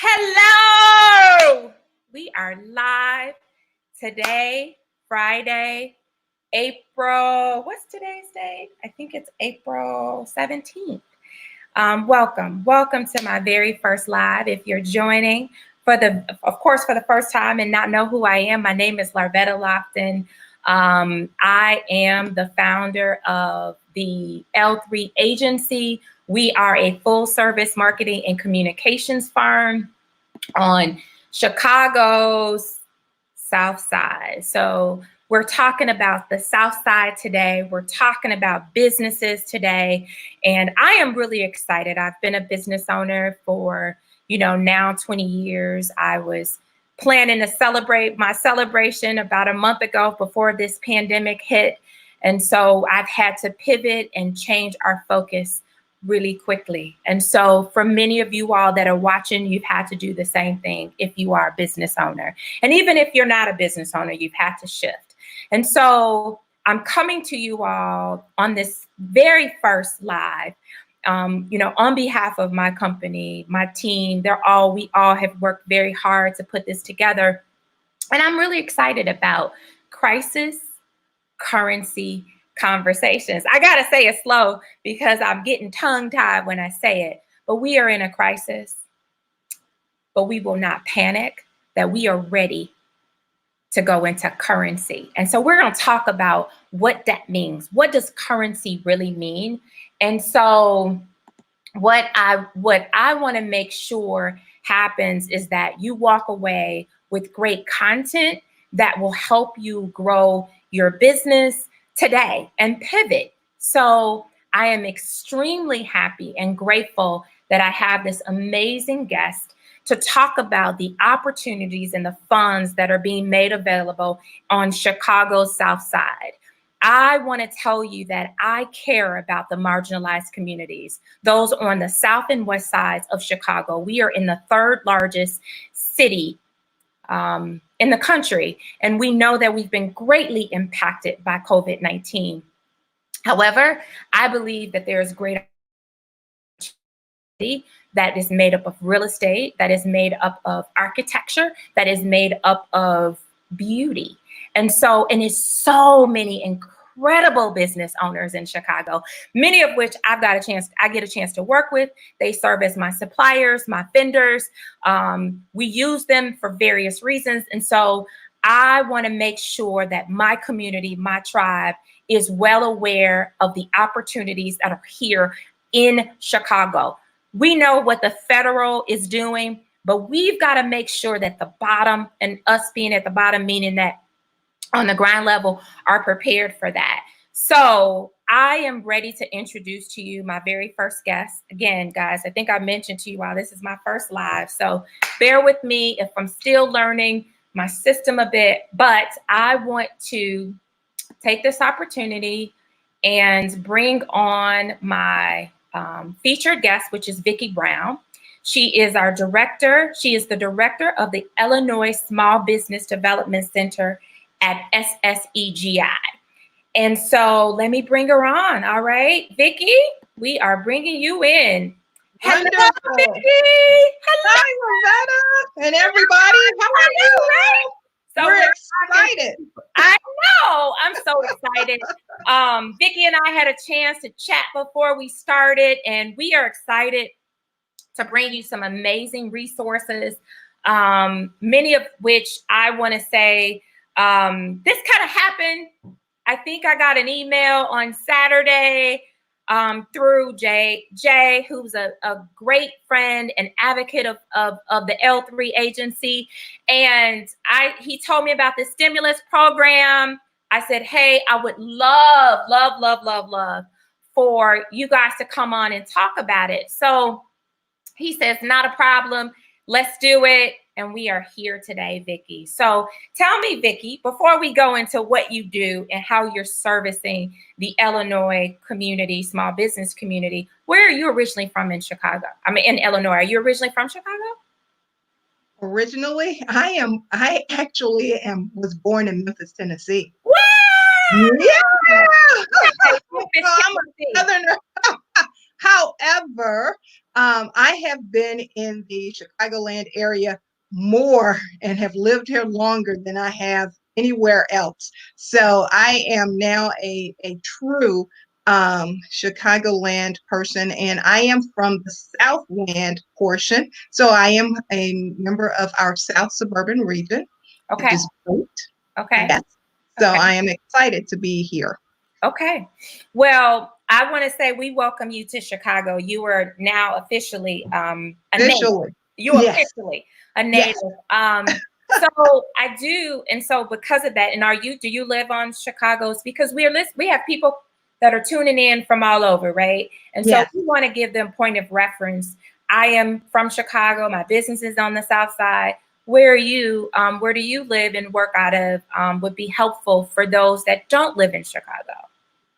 Hello! We are live today, Friday, what's today's date? I think it's April 17th. Welcome to my very first live. If you're joining for the first time and not know who I am, my name is Larvetta Lockton. I am the founder of the L3 agency. We are a full service marketing and communications firm on Chicago's South Side. So we're talking about the South Side today. We're talking about businesses today. And I am really excited. I've been a business owner for, now 20 years. I was planning to celebrate my celebration about a month ago before this pandemic hit. And so I've had to pivot and change our focus really quickly. And so for many of you all that are watching, you've had to do the same thing if you are a business owner. And even if you're not a business owner, you've had to shift. And so I'm coming to you all on this very first live, on behalf of my company, my team. We all have worked very hard to put this together. And I'm really excited about crisis, currency, conversations. I got to say it slow because I'm getting tongue-tied when I say it. But we are in a crisis, but we will not panic, that we are ready to go into currency. And so we're going to talk about what that means. What does currency really mean? And so what I want to make sure happens is that you walk away with great content that will help you grow your business today and pivot. So I am extremely happy and grateful that I have this amazing guest to talk about the opportunities and the funds that are being made available on Chicago's South Side. I want to tell you that I care about the marginalized communities, those on the south and west sides of Chicago. We are in the third largest city in the country. And we know that we've been greatly impacted by COVID-19. However, I believe that there is great opportunity that is made up of real estate, that is made up of architecture, that is made up of beauty. And it's so many incredible business owners in Chicago, many of which I get a chance to work with. They serve as my suppliers, my vendors. We use them for various reasons. And so I want to make sure that my community, my tribe is well aware of the opportunities that are here in Chicago. We know what the federal is doing, but we've got to make sure that the bottom, and us being at the bottom, meaning that on the ground level, are prepared for that. So I am ready to introduce to you my very first guest. Again, guys, I think I mentioned to you all, this is my first live. So bear with me if I'm still learning my system a bit, but I want to take this opportunity and bring on my featured guest, which is Vicki Brown. She is our director. She is the director of the Illinois Small Business Development Center at SSEGI. And so let me bring her on. All right, Vicki, we are bringing you in. Hello, Vicki. Hello, Larvetta, and everybody. How are you? Right? So we're excited. I know. I'm so excited. Vicki and I had a chance to chat before we started, and we are excited to bring you some amazing resources, many of which I want to say, this kind of happened. I think I got an email on Saturday through Jay, who's a great friend and advocate of the L3 agency. And he told me about the stimulus program. I said, hey, I would love for you guys to come on and talk about it. So he says, not a problem. Let's do it. And we are here today, Vicki. So tell me, Vicki, before we go into what you do and how you're servicing the Illinois community, small business community, where are you originally from in Chicago? I mean, in Illinois. Are you originally from Chicago? Originally, I actually was born in Memphis, Tennessee. Wow! Yeah! I'm a Southerner. However, I have been in the Chicagoland area more and have lived here longer than I have anywhere else. So I am now a true Chicagoland person, and I am from the Southland portion. So I am a member of our South Suburban region, which Okay. is great. Okay. Yes. So Okay. I am excited to be here. Okay. Well, I want to say we welcome you to Chicago. You are now officially a native. Officially. You Yes. officially a Yes. native. So I do, and so because of that, and do you live on Chicago's? Because we have people that are tuning in from all over, right? And so Yes. we want to give them point of reference. I am from Chicago. My business is on the South Side. Where are you? Where do you live and work out of? Would be helpful for those that don't live in Chicago.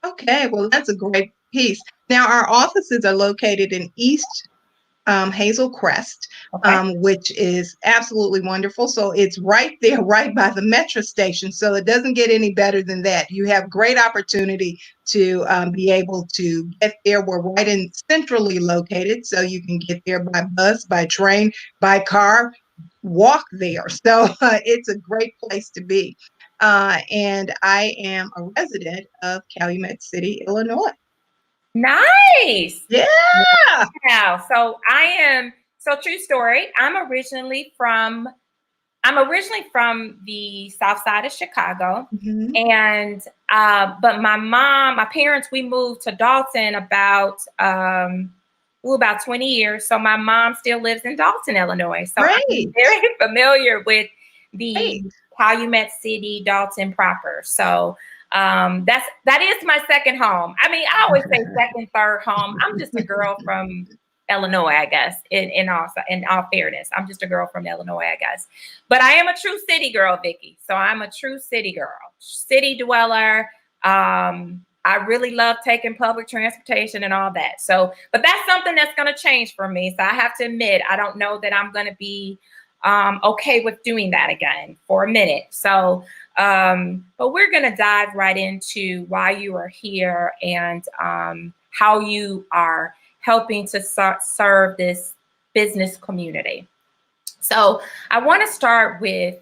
Okay, well, that's a great piece. Now, our offices are located in East Hazel Crest, Okay. which is absolutely wonderful. So it's right there, right by the metro station. So it doesn't get any better than that. You have great opportunity to be able to get there. We're right in centrally located, so you can get there by bus, by train, by car, walk there. So it's a great place to be. And I am a resident of Calumet City, Illinois. Nice. Yeah. Wow. So I am so true story. I'm originally from the south side of Chicago. Mhm. And but my parents, we moved to Dalton about 20 years. So my mom still lives in Dalton, Illinois. So I'm Great. very familiar with the Great. Calumet City, Dalton proper. So that is my second home. I mean, I always say second, third home. I'm just a girl from Illinois, I guess. In all fairness, I'm just a girl from Illinois, I guess. But I am a true city girl, Vicki. So I'm a true city girl, city dweller. I really love taking public transportation and all that. So, but that's something that's going to change for me. So I have to admit, I don't know that I'm going to be okay with doing that again for a minute. So, but we're going to dive right into why you are here and how you are helping to serve this business community. So I want to start with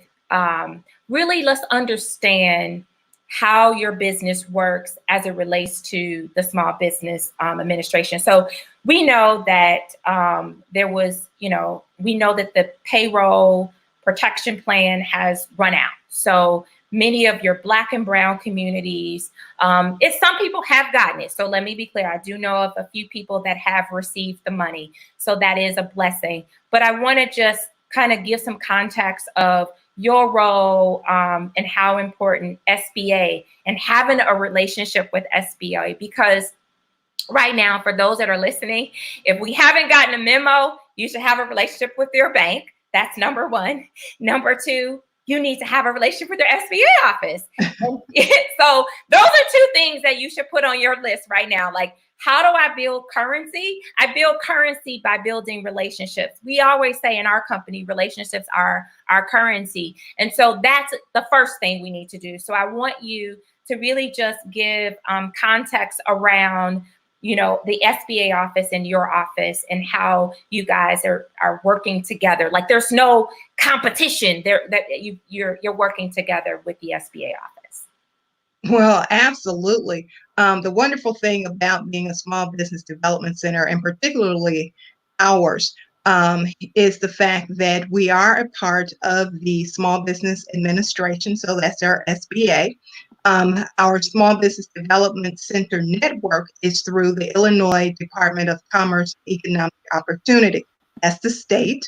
really let's understand how your business works as it relates to the Small Business Administration. So we know that we know that the payroll protection plan has run out. So many of your Black and Brown communities, some people have gotten it. So let me be clear. I do know of a few people that have received the money. So that is a blessing. But I want to just kind of give some context of your role and how important SBA and having a relationship with SBA, because right now, for those that are listening, if we haven't gotten a memo, you should have a relationship with your bank. That's number one. Number two, you need to have a relationship with your SBA office. So those are two things that you should put on your list right now. Like, how do I build currency? I build currency by building relationships. We always say in our company, relationships are our currency. And so that's the first thing we need to do. So I want you to really just give context around the SBA office and your office and how you guys are working together. Like there's no competition there, that you're working together with the SBA office. Well, absolutely. The wonderful thing about being a small business development center, and particularly ours, is the fact that we are a part of the Small Business Administration. So that's our SBA. Our Small Business Development Center network is through the Illinois Department of Commerce Economic Opportunity. That's the state.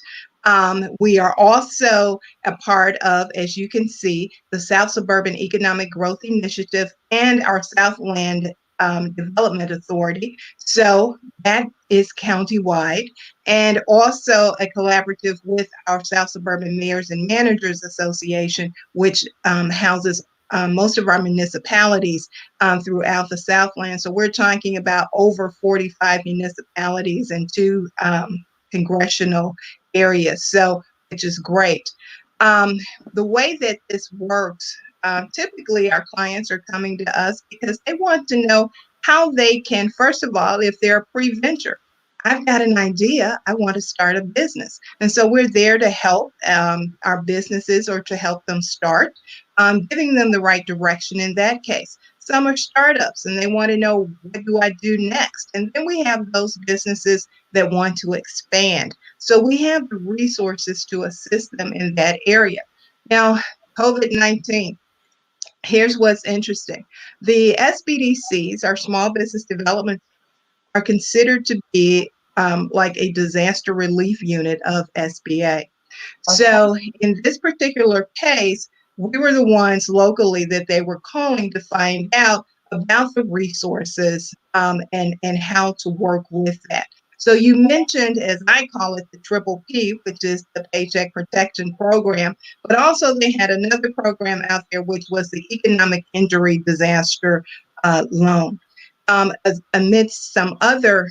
We are also a part of, as you can see, the South Suburban Economic Growth Initiative and our Southland Development Authority. So that is countywide, and also a collaborative with our South Suburban Mayors and Managers Association, which houses most of our municipalities throughout the Southland. So we're talking about over 45 municipalities and two congressional areas, so which is great. Um, the way that this works, typically our clients are coming to us because they want to know how they can, first of all, if they're a pre-venture, I've got an idea. I want to start a business. And so we're there to help our businesses or to help them start, giving them the right direction in that case. Some are startups and they want to know, what do I do next? And then we have those businesses that want to expand. So we have the resources to assist them in that area. Now, COVID-19, here's what's interesting. The SBDCs, our small business development, are considered to be like a disaster relief unit of SBA. Okay. So in this particular case, we were the ones locally that they were calling to find out about the resources and how to work with that. So you mentioned, as I call it, the triple P, which is the Paycheck Protection Program, but also they had another program out there, which was the Economic Injury Disaster Loan, amidst some other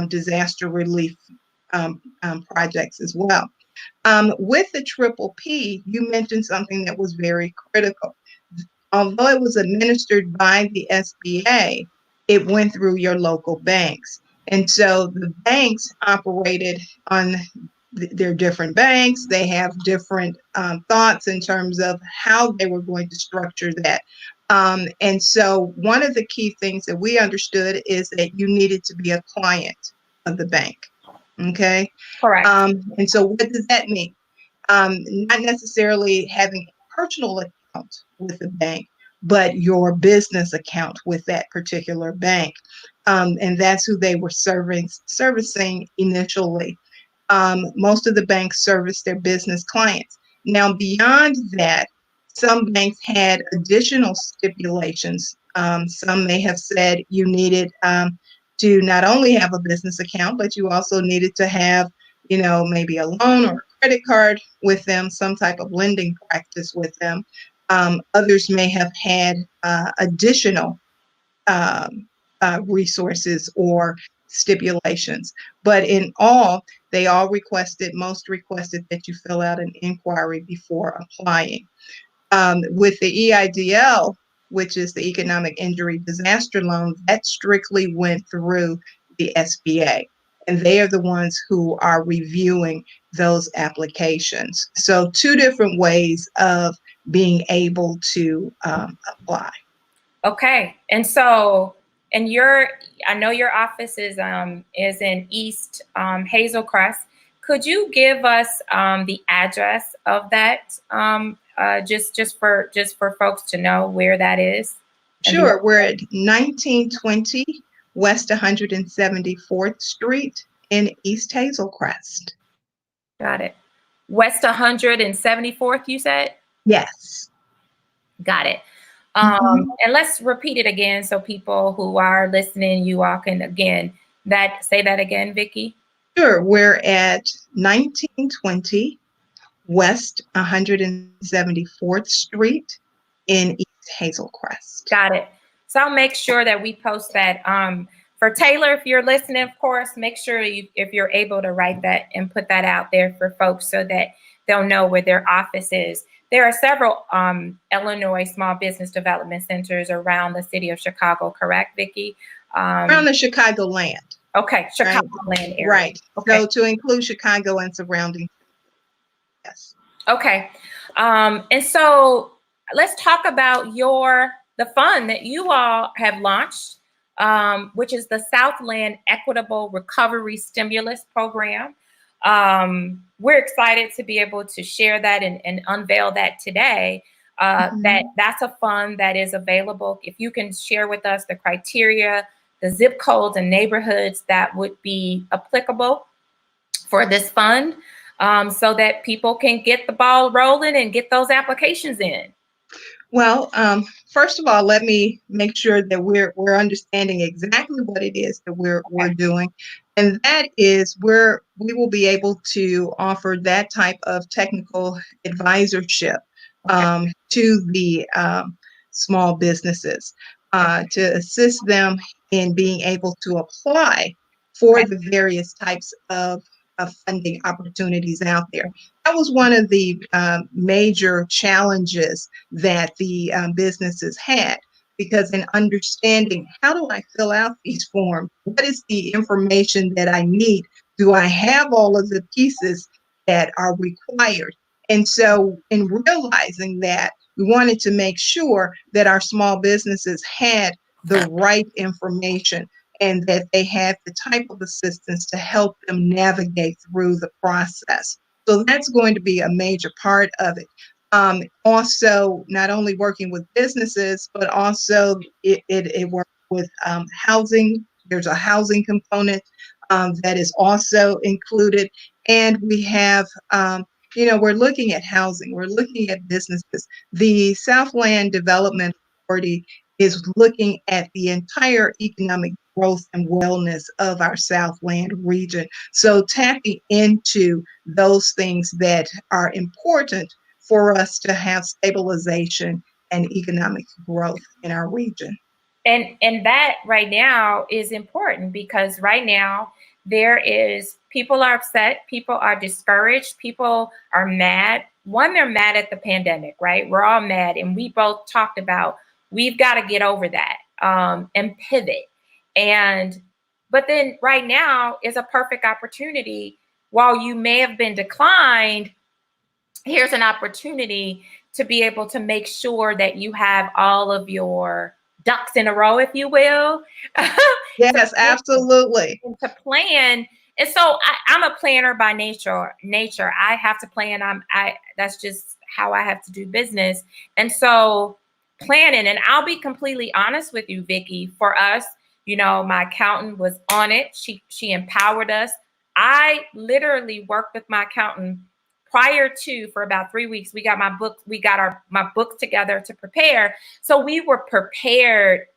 disaster relief projects as well. With the triple P, you mentioned something that was very critical. Although it was administered by the SBA, it went through your local banks. And so the banks operated on their different banks. They have different thoughts in terms of how they were going to structure that. And so one of the key things that we understood is that you needed to be a client of the bank. Okay. Correct. And so what does that mean? Not necessarily having a personal account with the bank, but your business account with that particular bank. And that's who they were servicing initially. Most of the banks service their business clients. Now, beyond that, some banks had additional stipulations. Some may have said you needed to not only have a business account, but you also needed to have, maybe a loan or a credit card with them, some type of lending practice with them. Others may have had additional um, resources or stipulations. But in all, they all most requested that you fill out an inquiry before applying. With the EIDL, which is the Economic Injury Disaster Loan, that strictly went through the SBA. And they are the ones who are reviewing those applications. So, two different ways of being able to apply. Okay. And so, and I know your office is in East Hazel Crest. Could you give us the address of that, just for folks to know where that is? And Sure, we're at 1920 West 174th Street in East Hazel Crest. got it. West 174th, you said? Yes. Got it. Mhm. And let's repeat it again so people who are listening, you all can again say that again, Vicki. Sure, we're at 1920 West 174th Street in East Hazel Crest. Got it. So I'll make sure that we post that. For Taylor, if you're listening, of course, make sure if you're able to write that and put that out there for folks so that they'll know where their office is. There are several Illinois small business development centers around the city of Chicago, correct, Vicki? Around the Chicagoland. Okay, Right. Chicagoland area. Right. Okay. So to include Chicago and surrounding. Yes. Okay. And so let's talk about the fund that you all have launched, which is the Southland Equitable Recovery Stimulus Program. We're excited to be able to share that and unveil that today. That's a fund that is available. If you can share with us the criteria, the zip codes and neighborhoods that would be applicable for this fund, so that people can get the ball rolling and get those applications in. Well, first of all, let me make sure that we're understanding exactly what it is that we're doing, and that is we will be able to offer that type of technical advisorship to the small businesses to assist them in being able to apply for the various types of funding opportunities out there. That was one of the major challenges that the businesses had. because in understanding how do I fill out these forms? What is the information that I need? Do I have all of the pieces that are required? And so, in realizing that, we wanted to make sure that our small businesses had the right information and that they had the type of assistance to help them navigate through the process. So that's going to be a major part of it. Also, not only working with businesses, but also it works with housing. There's a housing component that is also included. And we have, we're looking at housing, we're looking at businesses. The Southland Development Authority is looking at the entire economic growth and wellness of our Southland region. So tapping into those things that are important for us to have stabilization and economic growth in our region. And that right now is important because right now there is people are upset, people are discouraged, people are mad. One, they're mad at the pandemic, right? We're all mad, and we both talked about we've got to get over that and pivot. And but then right now is a perfect opportunity. While you may have been declined, here's an opportunity to be able to make sure that you have all of your ducks in a row, if you will. Yes, absolutely. To plan. And so I'm a planner by nature. I have to plan. That's just how I have to do business. And so planning, and I'll be completely honest with you, Vicki, for us, my accountant was on it. She empowered us. I literally worked with my accountant prior to for about 3 weeks. We got my books together to prepare. So we were prepared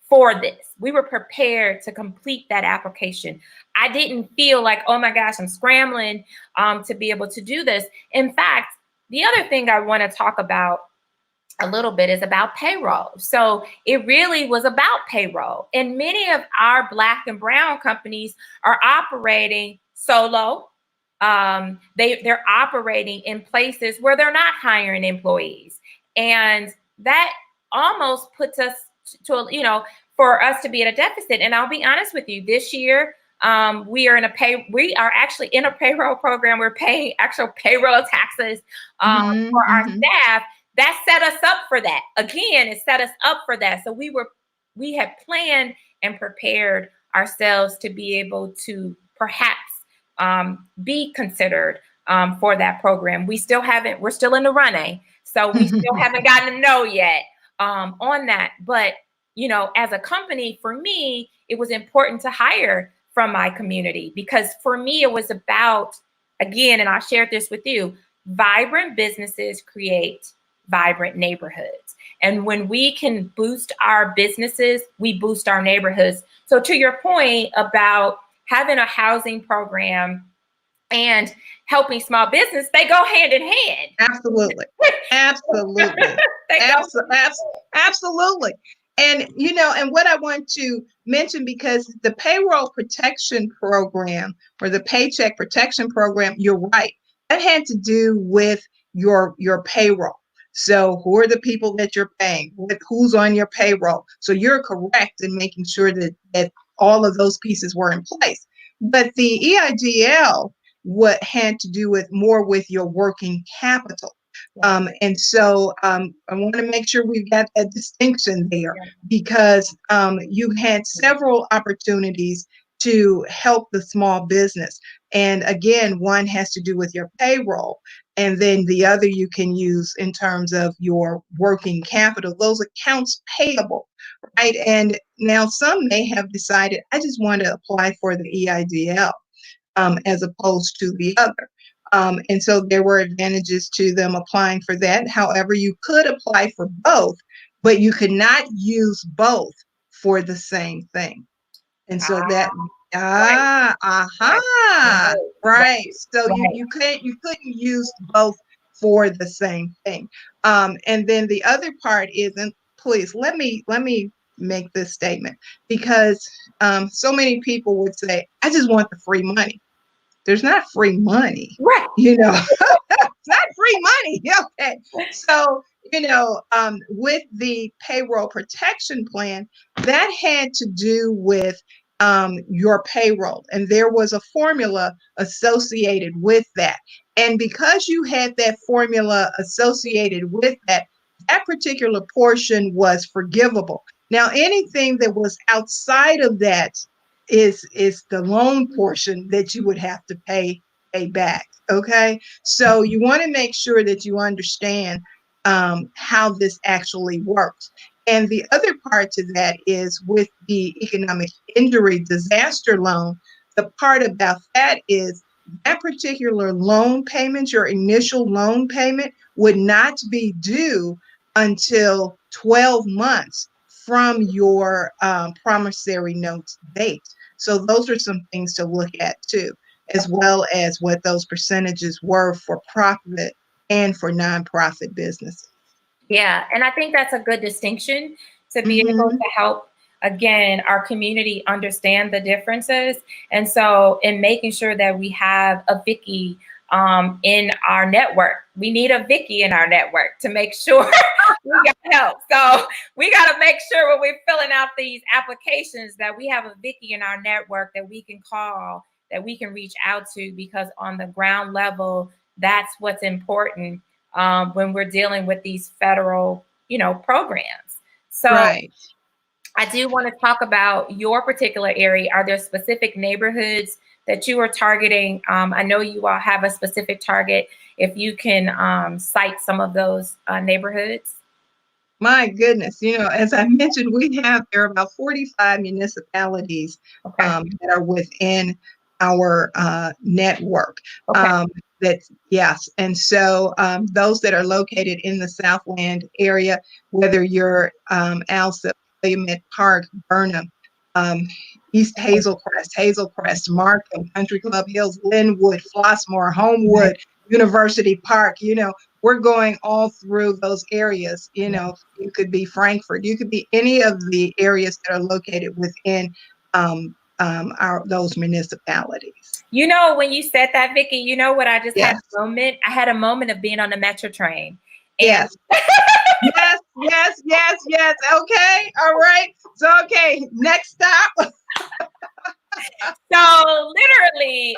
for this. We were prepared to complete that application. I didn't feel like, oh my gosh, I'm scrambling to be able to do this. In fact, the other thing I want to talk about a little bit is about payroll. So it really was about payroll. And many of our Black and brown companies are operating solo. They're operating in places where they're not hiring employees. And that almost puts us to, for us to be at a deficit. And I'll be honest with you, this year, we are actually in a payroll program. We're paying actual payroll taxes for our staff. That set us up for that. Again, it set us up for that. So we had planned and prepared ourselves to be able to perhaps be considered for that program. We're still in the running. So we still haven't gotten a no yet on that. But, as a company, for me, it was important to hire from my community because for me, it was about, again, and I shared this with you, vibrant businesses create vibrant neighborhoods. And when we can boost our businesses, we boost our neighborhoods. So to your point about having a housing program and helping small business, they go hand in hand. Absolutely. Absolutely. Absolutely. And, and what I want to mention, because the payroll protection program or the paycheck protection program, you're right, that had to do with your payroll. So who are the people that you're paying? Who's on your payroll? So you're correct in making sure that all of those pieces were in place. But the EIDL, what had to do with more with your working capital. And so I want to make sure we've got a distinction there because you had several opportunities to help the small business. And again, one has to do with your payroll. And then the other you can use in terms of your working capital, those accounts payable, right? And now some may have decided, I just want to apply for the EIDL as opposed to the other. And so there were advantages to them applying for that. However, you could apply for both, but you could not use both for the same thing. And so that, right. So you couldn't use both for the same thing. And then the other part is, and please let me make this statement because so many people would say, I just want the free money. There's not free money, right? It's not free money. Okay. So, with the payroll protection plan, that had to do with your payroll, and there was a formula associated with that. And because you had that formula associated with that, that particular portion was forgivable. Now, anything that was outside of that is the loan portion that you would have to pay back. Okay, so you want to make sure that you understand how this actually works. And the other part to that is with the economic injury disaster loan. The part about that is that particular loan payment, your initial loan payment, would not be due until 12 months from your promissory notes date. So those are some things to look at too, as well as what those percentages were for profit and for nonprofit businesses. Yeah, and I think that's a good distinction to be able Mm-hmm. to help again our community understand the differences. And so, in making sure that we have a Vicki in our network, we need a Vicki in our network to make sure we got help. So we got to make sure when we're filling out these applications that we have a Vicki in our network that we can call, that we can reach out to, because on the ground level, that's what's important when we're dealing with these federal, programs. So Right. I do want to talk about your particular area. Are there specific neighborhoods that you are targeting? I know you all have a specific target. If you can cite some of those neighborhoods. My goodness, as I mentioned, there are about 45 municipalities Okay. that are within our network. Okay. Um, yes, and so those that are located in the Southland area, whether you're Alsip, Willamette Park, Burnham, um, East Hazelcrest, Markham, Country Club Hills, Linwood, Flossmoor, Right. Homewood, University Park, we're going all through those areas. You could be Frankfurt, you could be any of the areas that are located within those municipalities. When you said that, Vicki, you know what I just had Yes, a moment? I had a moment of being on the Metro train. And yes, yes, yes, yes, yes. Okay, all right. So, okay, next stop. so literally,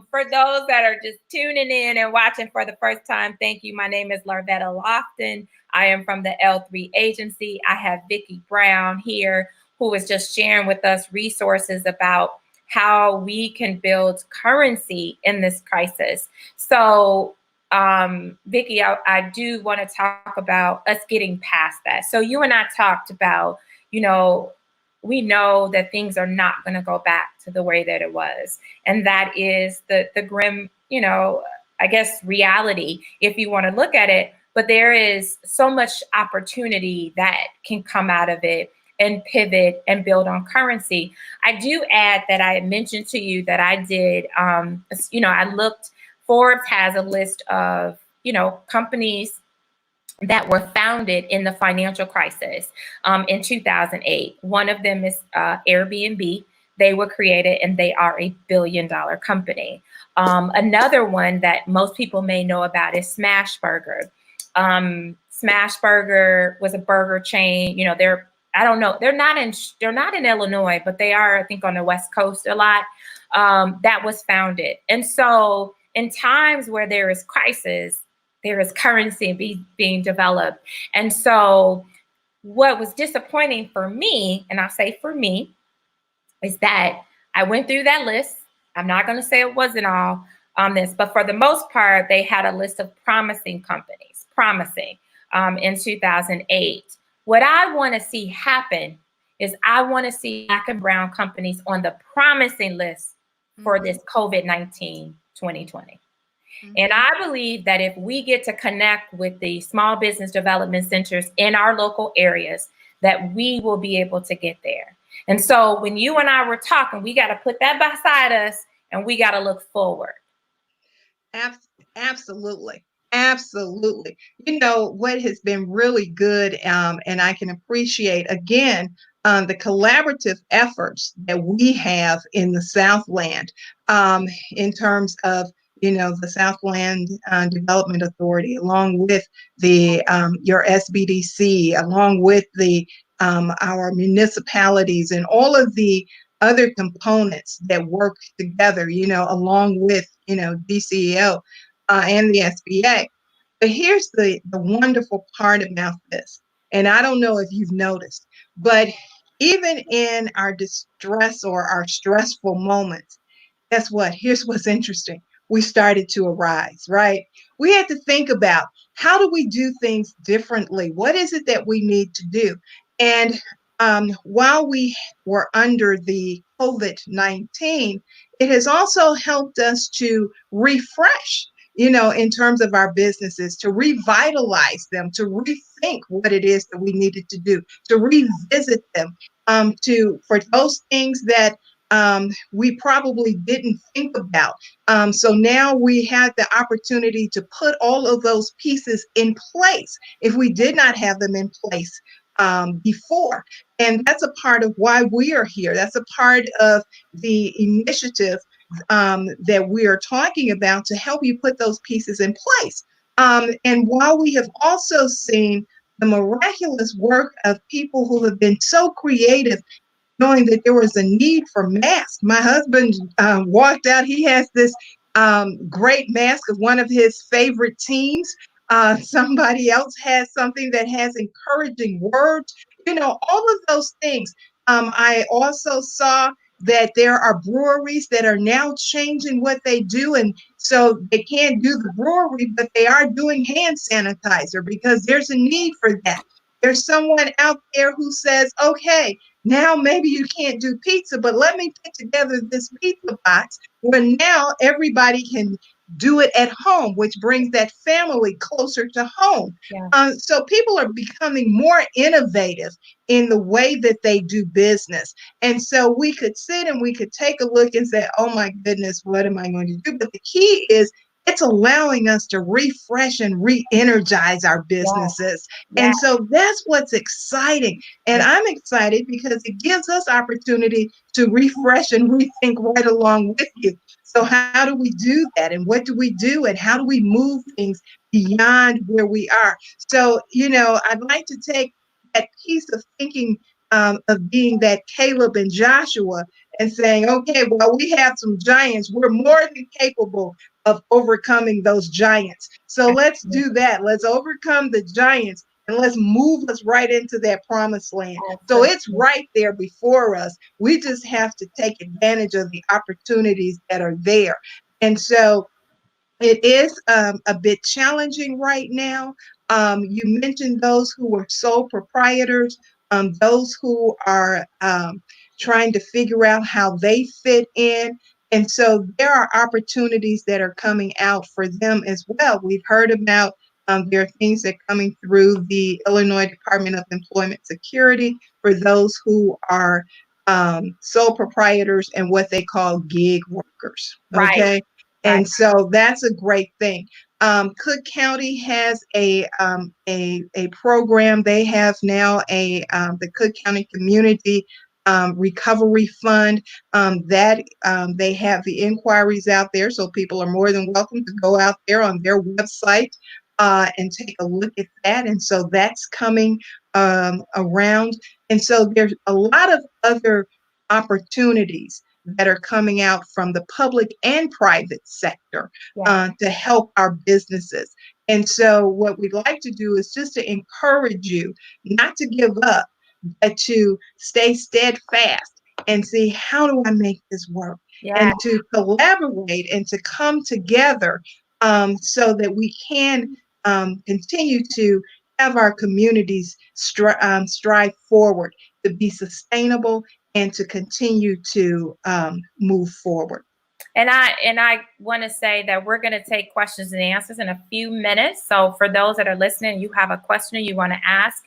for those that are just tuning in and watching for the first time, thank you. My name is Larvetta Lofton. I am from the L3 agency. I have Vicki Brown here, who is just sharing with us resources about how we can build currency in this crisis. So, Vicki, I do want to talk about us getting past that. So you and I talked about, you know, we know that things are not going to go back to the way that it was, and that is the grim, I guess, reality, if you want to look at it. But there is so much opportunity that can come out of it and pivot and build on currency. I do add that I mentioned to you that I did, I looked. Forbes has a list of companies that were founded in the financial crisis in 2008. One of them is Airbnb. They were created and they are a $1 billion company. Another one that most people may know about is Smashburger. Smashburger was a burger chain. I don't know. They're not in Illinois, but they are, I think, on the West Coast a lot. That was founded. And so in times where there is crisis, there is currency being developed. And so what was disappointing for me, and I'll say for me, is that I went through that list. I'm not going to say it wasn't all on this, but for the most part, they had a list of promising companies, in 2008. What I want to see happen is I want to see Black and Brown companies on the promising list for this COVID-19 2020. And Mm-hmm. I believe that if we get to connect with the small business development centers in our local areas, that we will be able to get there. And so when you and I were talking, we got to put that beside us and we got to look forward. Absolutely. Absolutely. What has been really good, and I can appreciate again the collaborative efforts that we have in the Southland, in terms of the Southland Development Authority, along with the your SBDC, along with the our municipalities and all of the other components that work together, along with, DCEO and the SBA. But here's the wonderful part about this. And I don't know if you've noticed, but even in our distress or our stressful moments, guess what? Here's what's interesting. We started to arise, right? We had to think about, how do we do things differently? What is it that we need to do? And while we were under the COVID-19, it has also helped us to refresh, in terms of our businesses, to revitalize them, to rethink what it is that we needed to do, to revisit them, for those things that we probably didn't think about. So now we had the opportunity to put all of those pieces in place if we did not have them in place before. And that's a part of why we are here. That's a part of the initiative that we are talking about, to help you put those pieces in place. And while we have also seen the miraculous work of people who have been so creative, knowing that there was a need for masks. My husband walked out. He has this great mask of one of his favorite teams. Somebody else has something that has encouraging words. All of those things. I also saw that there are breweries that are now changing what they do. And so they can't do the brewery, but they are doing hand sanitizer because there's a need for that. There's someone out there who says, okay, now maybe you can't do pizza, but let me put together this pizza box where now everybody can do it at home, which brings that family closer to home. Yeah. So people are becoming more innovative in the way that they do business. And so we could sit and we could take a look and say, oh my goodness, what am I going to do? But the key is, it's allowing us to refresh and re-energize our Yeah. businesses. Yeah. And so that's what's exciting. And Yeah. I'm excited because it gives us opportunity to refresh and rethink right along with you. So how do we do that? And what do we do? And how do we move things beyond where we are? So, I'd like to take that piece of thinking, of being that Caleb and Joshua, and saying, okay, well, we have some giants. We're more than capable of overcoming those giants. So let's do that. Let's overcome the giants and let's move us right into that promised land. So it's Absolutely. right there before us. We just have to take advantage of the opportunities that are there. And so it is a bit challenging right now. You mentioned those who are sole proprietors, those who are trying to figure out how they fit in. And so there are opportunities that are coming out for them as well. We've heard about, there are things that are coming through the Illinois Department of Employment Security for those who are sole proprietors and what they call gig workers. Right. Okay. Right. And so that's a great thing. Cook County has a program. They have now the Cook County Community Recovery Fund, that they have the inquiries out there. So people are more than welcome to go out there on their website and take a look at that. And so that's coming around. And so there's a lot of other opportunities that are coming out from the public and private sector Yeah. to help our businesses. And so what we'd like to do is just to encourage you not to give up, but to stay steadfast and see, how do I make this work? Yeah. And to collaborate and to come together, so that we can continue to have our communities strive forward, to be sustainable, and to continue to move forward. And I want to say that we're going to take questions and answers in a few minutes. So for those that are listening, you have a question you want to ask,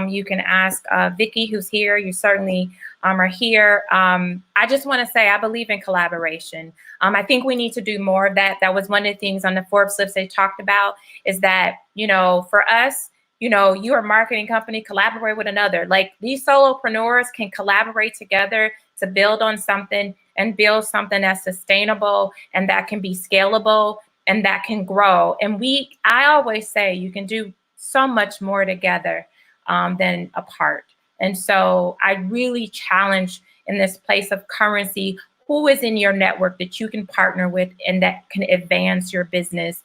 you can ask Vicki, who's here. You certainly are here. I just want to say I believe in collaboration. I think we need to do more of that. That was one of the things on the Forbes list they talked about, is that, for us, you're a marketing company, collaborate with another. Like, these solopreneurs can collaborate together to build on something and build something that's sustainable and that can be scalable and that can grow. And I always say you can do so much more together than apart. And so I really challenge in this place of currency, who is in your network that you can partner with and that can advance your business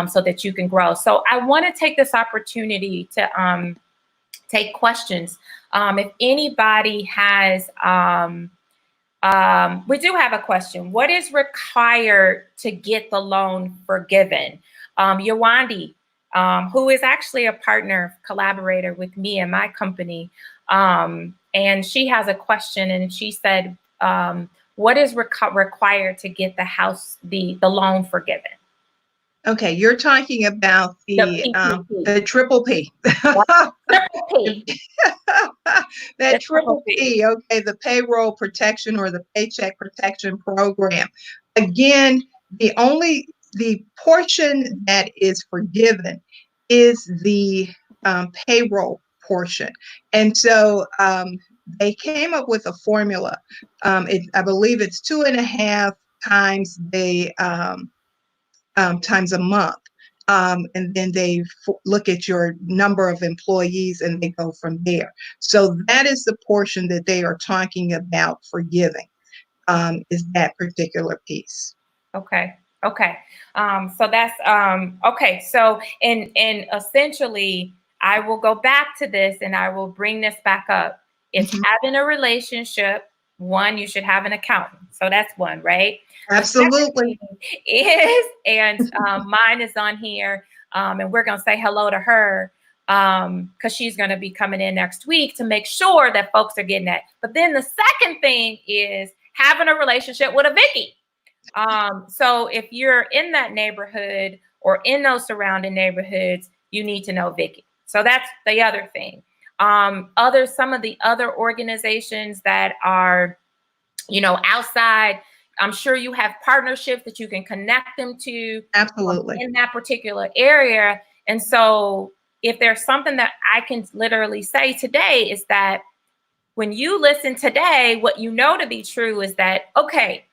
so that you can grow. So I want to take this opportunity to take questions. If anybody has, we do have a question. What is required to get the loan forgiven? Yawandi, who is actually a partner, collaborator with me and my company, and she has a question, and she said, what is required to get the loan forgiven? Okay, you're talking about the triple P. Triple P. That triple P, okay, the payroll protection or the paycheck protection program. Again, the portion that is forgiven is the payroll portion. And so they came up with a formula. I believe it's 2.5 times times a month. And then they look at your number of employees and they go from there. So that is the portion that they are talking about forgiving, is that particular piece. Okay. So that's okay. So and essentially, I will go back to this and I will bring this back up. It's having a relationship. One, you should have an accountant. So that's one, right? Absolutely. And mine is on here, and we're gonna say hello to her because she's gonna be coming in next week to make sure that folks are getting that. But then the second thing is having a relationship with a Vicki. So if you're in that neighborhood or in those surrounding neighborhoods, you need to know Vicki. So that's the other thing. Some of the other organizations that are, outside, I'm sure you have partnerships that you can connect them to. Absolutely. In that particular area. And so if there's something that I can literally say today is that when you listen today, what you know to be true is that, okay,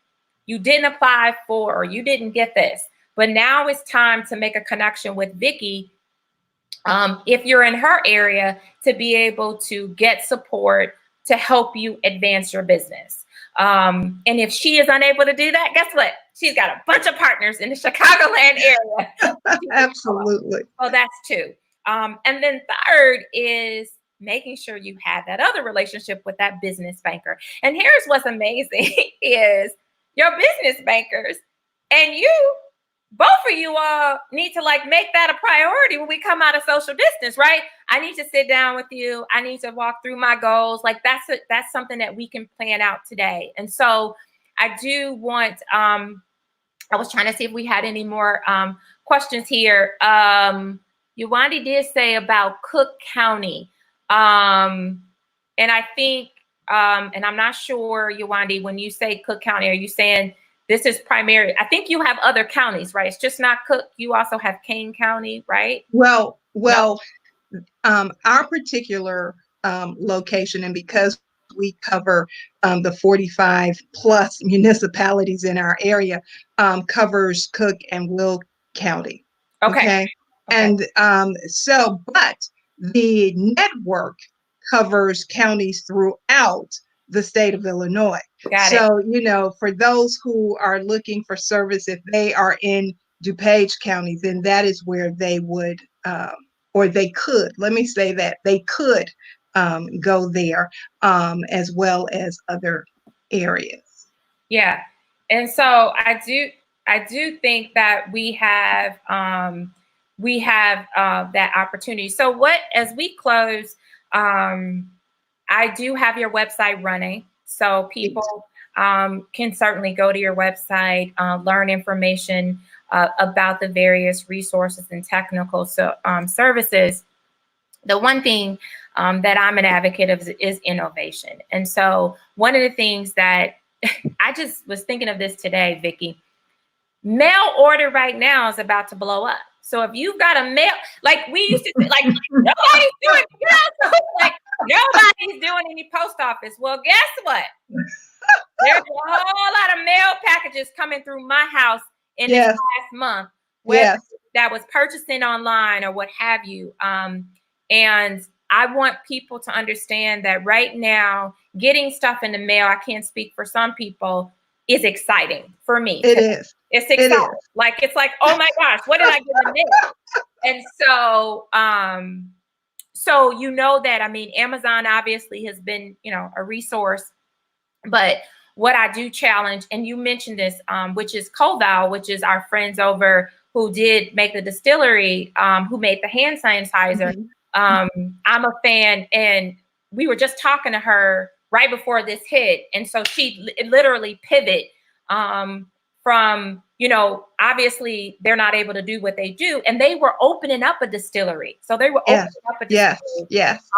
you didn't apply for or you didn't get this, but now it's time to make a connection with Vicki. If you're in her area, to be able to get support to help you advance your business. And if she is unable to do that, guess what? She's got a bunch of partners in the Chicagoland area. Absolutely. So that's two. And then third is making sure you have that other relationship with that business banker. And here's what's amazing is your business bankers and you, both of you all need to make that a priority when we come out of social distance, right? I need to sit down with you. I need to walk through my goals. That's something that we can plan out today. And so I do want, I was trying to see if we had any more questions here. Yawandi did say about Cook County. And I think, and I'm not sure, Yawandi, when you say Cook County, are you saying this is primary? I think you have other counties, right? It's just not Cook. You also have Kane County, right? Well, our particular location, and because we cover the 45 plus municipalities in our area, covers Cook and Will County. Okay. And but the network covers counties throughout the state of Illinois. So, for those who are looking for service, if they are in DuPage County, then that is where they would, or they could, let me say that, they could go there as well as other areas. Yeah. And so I do think that we have that opportunity. So as we close, I do have your website running. So people can certainly go to your website, learn information about the various resources and technical services. The one thing that I'm an advocate of is innovation. And so one of the things that I just was thinking of this today, Vicki, mail order right now is about to blow up. So if you've got a mail, we used to nobody's doing, nobody's doing any post office. Well, guess what? There's a whole lot of mail packages coming through my house in this Yes, last month, whether yes, that was purchasing online or what have you. And I want people to understand that right now, getting stuff in the mail, I can't speak for some people, is exciting for me it today. is. It's It exciting. is. It's like, oh my gosh, what did I get in the mail? And so, so you know that, I mean, Amazon obviously has been, a resource, but what I do challenge, and you mentioned this, which is Koval, which is our friends over who did make the distillery, who made the hand sanitizer. Mhm. I'm a fan, and we were just talking to her right before this hit, and so she literally pivot from, obviously they're not able to do what they do, and they were opening up a distillery. So they were Yes, opening up a yes, distillery. yes.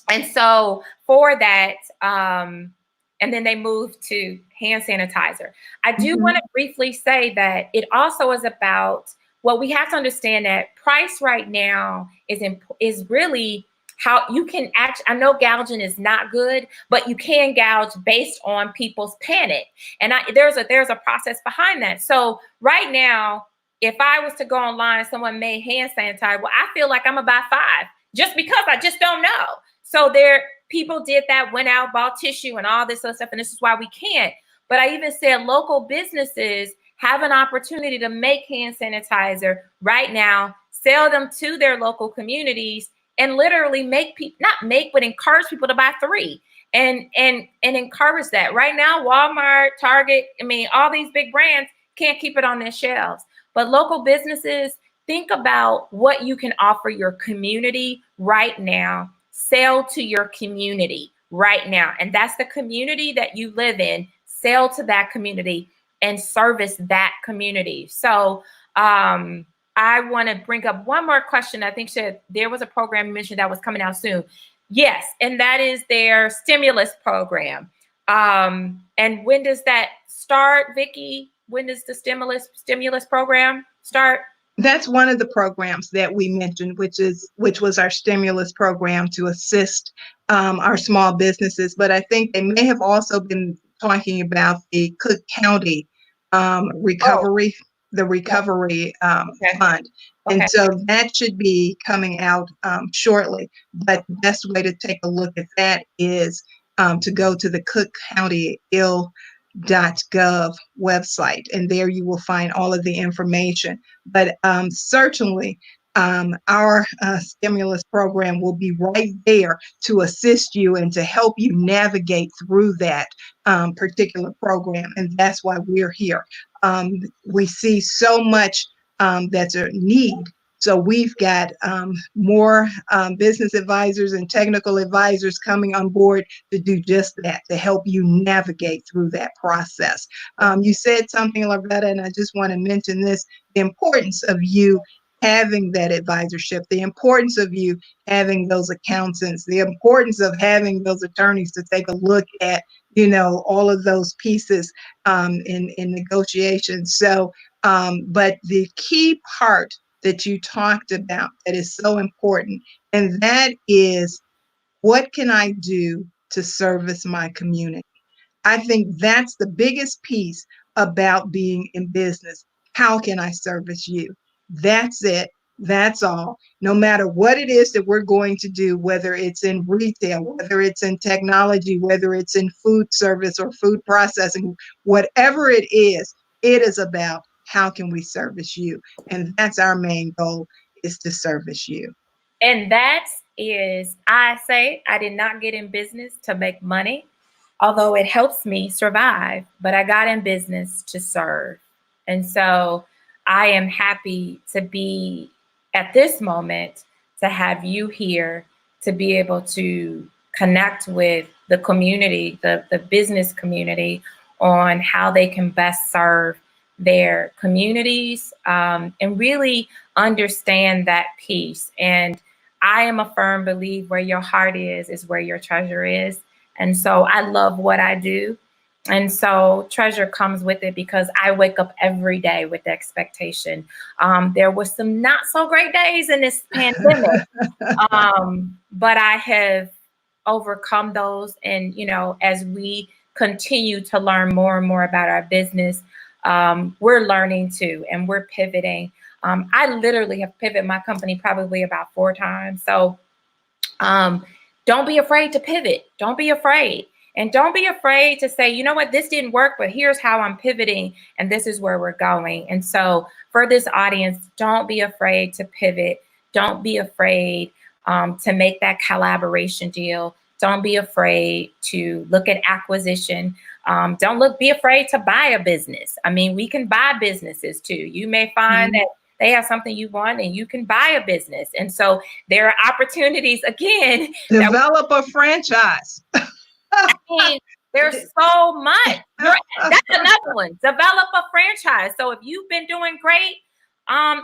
And so for that, and then they moved to hand sanitizer. I do want to Mhm. briefly say that it also is about, well, we have to understand that price right now is really how you can I know gouging is not good, but you can gouge based on people's panic. And there's a process behind that. So right now, if I was to go online, someone made hand sanitizer, well, I feel like I'm gonna buy 5 just because I just don't know. So people did that, went out, bought tissue and all this other stuff. And this is why we can't. But I even said local businesses have an opportunity to make hand sanitizer right now, sell them to their local communities, and literally but encourage people to buy 3 and encourage that. Right now, Walmart, Target, I mean, all these big brands can't keep it on their shelves. But local businesses, think about what you can offer your community right now. Sell to your community right now. And that's the community that you live in. Sell to that community and service that community. So I want to bring up one more question. I think there was a program you mentioned that was coming out soon. Yes, and that is their stimulus program. And when does that start, Vicki? When does the stimulus program start? That's one of the programs that we mentioned, which was our stimulus program to assist our small businesses. But I think they may have also been talking about the Cook County Oh, recovery, the recovery okay. fund. And Okay. so that should be coming out shortly. But the best way to take a look at that is to go to the Cook County .gov website, and there you will find all of the information. But certainly, our stimulus program will be right there to assist you and to help you navigate through that particular program. And that's why we're here. We see so much that's a need. So we've got more business advisors and technical advisors coming on board to do just that, to help you navigate through that process. You said something, Loretta, and I just want to mention this, the importance of you having that advisorship, the importance of you having those accountants, the importance of having those attorneys to take a look at, all of those pieces in negotiations. So, but the key part that you talked about that is so important, and that is, what can I do to service my community? I think that's the biggest piece about being in business. How can I service you? That's it. That's all. No matter what it is that we're going to do, whether it's in retail, whether it's in technology, whether it's in food service or food processing, whatever it is about how can we service you? And that's our main goal, is to service you. And I say, I did not get in business to make money, although it helps me survive, but I got in business to serve. And so I am happy to be at this moment, to have you here, to be able to connect with the community, the business community, on how they can best serve their communities, and really understand that piece. And I am a firm believer, where your heart is where your treasure is. And so I love what I do. And so treasure comes with it, because I wake up every day with the expectation. There were some not so great days in this pandemic, but I have overcome those. And, as we continue to learn more and more about our business, we're learning too, and we're pivoting. I literally have pivoted my company probably about 4 times. So don't be afraid to pivot. Don't be afraid. And don't be afraid to say, you know what, this didn't work, but here's how I'm pivoting, and this is where we're going. And so for this audience, don't be afraid to pivot. Don't be afraid to make that collaboration deal. Don't be afraid to look at acquisition. Be afraid to buy a business. I mean, we can buy businesses too. You may find that they have something you want and you can buy a business. And so there are opportunities again. Develop a franchise. I mean, there's so much. That's another one. Develop a franchise. So if you've been doing great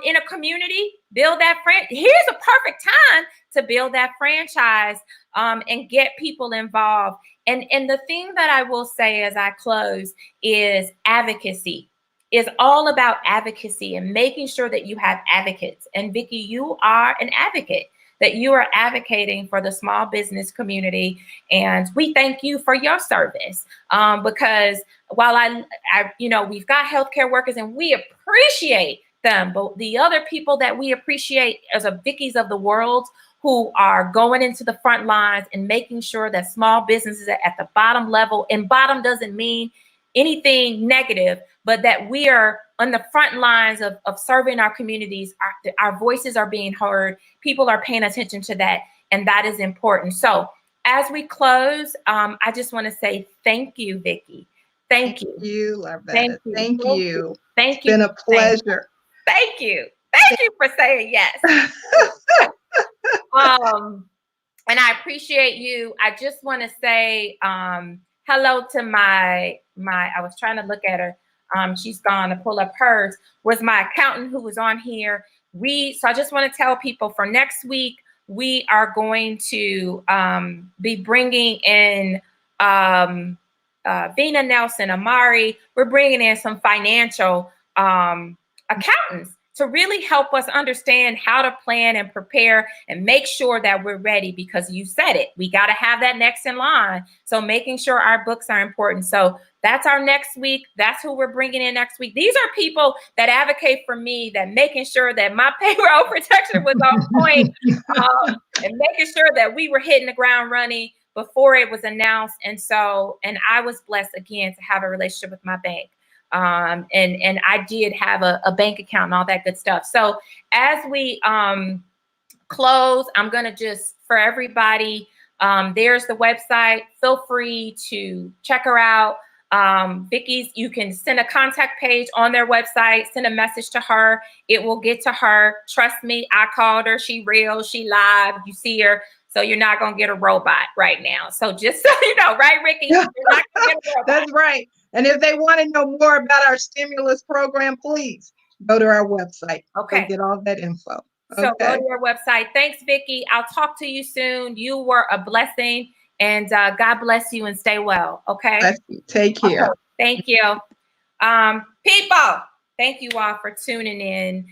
in a community, build that franchise. Here's a perfect time to build that franchise and get people involved. And the thing that I will say as I close is advocacy. Is all about advocacy and making sure that you have advocates. And Vicki, you are an advocate, that you are advocating for the small business community. And we thank you for your service because while we've got healthcare workers and we appreciate them, but the other people that we appreciate as a Vickies of the world who are going into the front lines and making sure that small businesses are at the bottom level, and bottom doesn't mean anything negative, but that we are on the front lines of serving our communities. Our voices are being heard. People are paying attention to that, and that is important. So as we close, I just want to say thank you, Vicki. Thank you. Thank you, Larvetta. Thank you. Thank you. Thank you. It's been a pleasure. Thank you. Thank you for saying yes. And I appreciate you. I just want to say hello to my, I was trying to look at her. She's gone to pull up hers, was my accountant who was on here. So I just want to tell people for next week, we are going to be bringing in Vina Nelson, Amari. We're bringing in some financial accountants to really help us understand how to plan and prepare and make sure that we're ready, because you said it, we got to have that next in line. So making sure our books are important. So that's our next week. That's who we're bringing in next week. These are people that advocate for me, that making sure that my payroll protection was on point and making sure that we were hitting the ground running before it was announced. And I was blessed again to have a relationship with my bank. And I did have a bank account and all that good stuff. So as we close, I'm going to just, for everybody, there's the website. Feel free to check her out. Vicki's, you can send a contact page on their website, send a message to her. It will get to her. Trust me, I called her. She real, she live. You see her. So you're not going to get a robot right now. So just so you know, right, Ricky? You're not going to get a robot. That's right. And if they want to know more about our stimulus program, please go to our website. Okay. Get all that info. So go to our website. Thanks, Vicki. I'll talk to you soon. You were a blessing, and God bless you and stay well. Okay. Take care. Okay. Thank you. People, thank you all for tuning in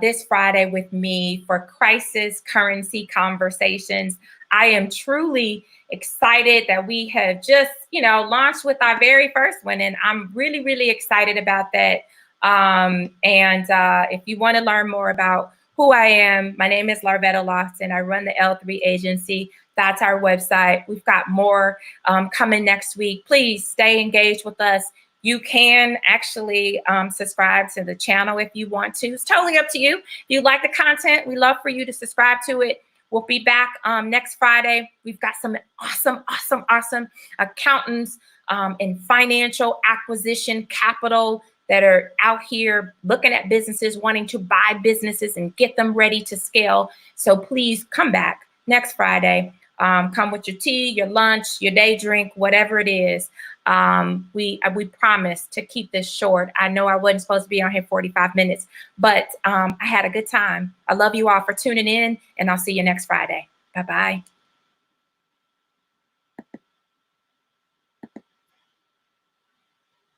this Friday with me for Crisis Currency Conversations. I am truly excited that we have just, launched with our very first one. And I'm really, really excited about that. If you want to learn more about who I am, my name is Larvetta Lofton. I run the L3 agency. That's our website. We've got more coming next week. Please stay engaged with us. You can actually subscribe to the channel if you want to. It's totally up to you. If you like the content, we love for you to subscribe to it. We'll be back next Friday. We've got some awesome accountants in financial acquisition capital that are out here looking at businesses, wanting to buy businesses and get them ready to scale. So please come back next Friday. Come with your tea, your lunch, your day drink, whatever it is. We promise to keep this short. I know I wasn't supposed to be on here 45 minutes, but I had a good time. I love you all for tuning in, and I'll see you next Friday. Bye-bye.